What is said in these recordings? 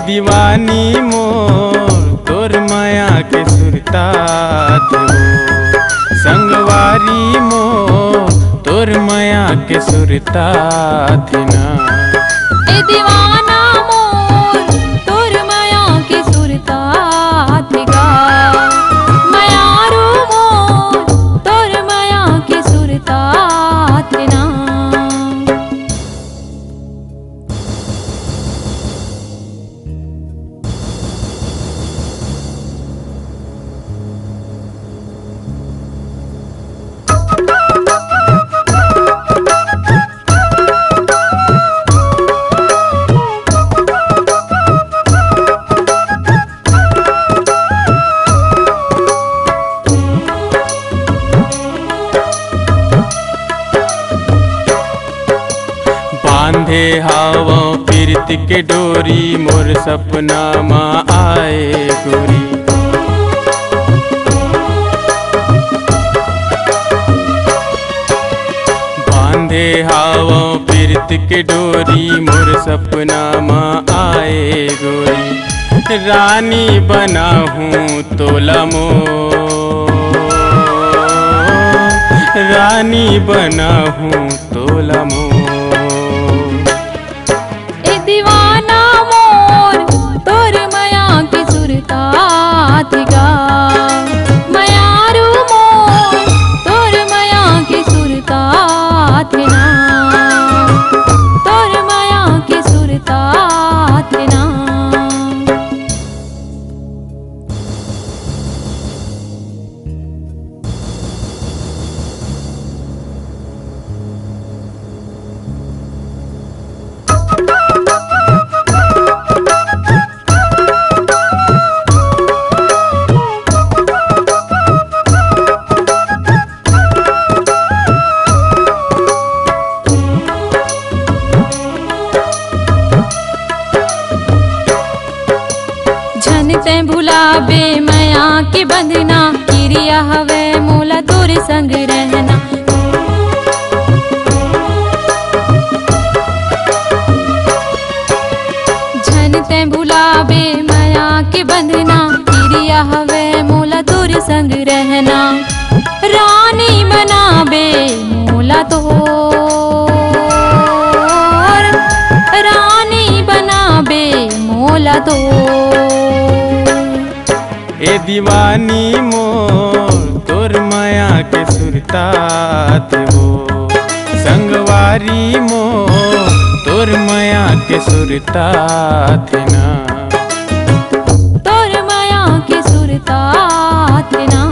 दीवानी मोर तोर माया के सुरतात हो, संगवारी मोर तोर माया के सुरतात ना। ए दीवाना मोर तोर माया के सुरतात गा, मायारू मोर तोर माया के सुरतात ना। बांधे हावा पीरत के डोरी मोर सपना माँ आए गोरी। बांधे हावा पीरत के डोरी मोर सपना माँ आए गोरी। रानी बना हूँ तोला मोर, रानी बना हूँ तोला मोर। दीवाना मोर तोर माया के सुरतात गा, मायारू मोर तोर माया के सुरतात ना, तोर माया के सुरतात ना। ते भुलाबे माया के बंधना, किरिया हवे मोला तोरे संग रहना। झन ते भुलाबे माया के बंधना, किरिया हवे मोला तोरे संग रहना। रानी बनाबे मोला तोर, रानी बनाबे मोला तोर। ए दीवानी मोर तोर माया के सुरतात हो, संगवारी मोर तोर माया के सुरतात ना। तोर माया के सुरतात ना।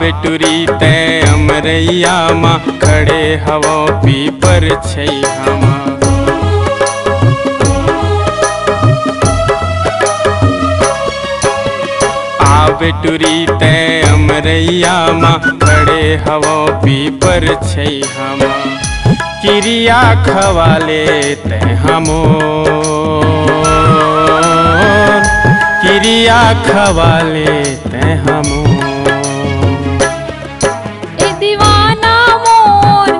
बेटुरी ते अमरैया माँ खड़े हवा पीपर छैया माँ। आ बेटुरी ते अमरैया माँ खड़े हवा पीपर छैया माँ। किरिया खवाले ते हमोर, किरिया खवाले ते हमोर। दीवाना मोर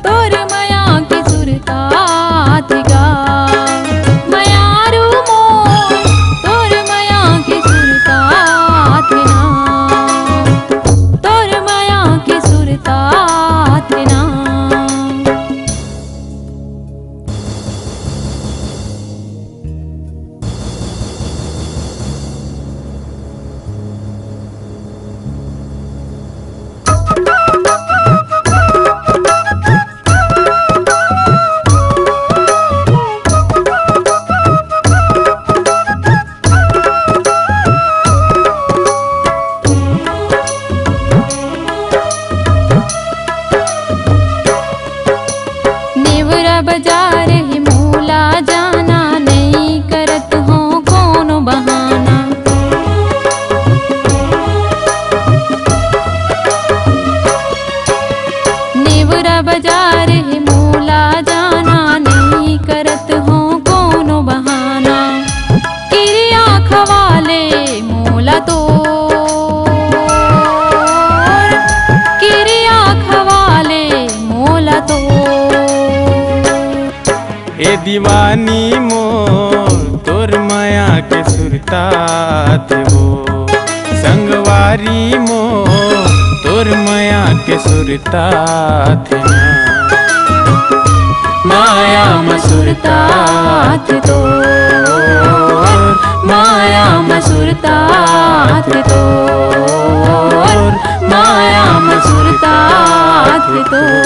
तोर माया के सुरतात गा, मायारू मोर तोर माया के सुरतात ना, तोर माया के सुरतात ना। के सुरतात वो संगवारी मो तोर माया के सुरतात ना माया मसुरतात तोर माया मसुरतात तोर माया मसुरतात तोर।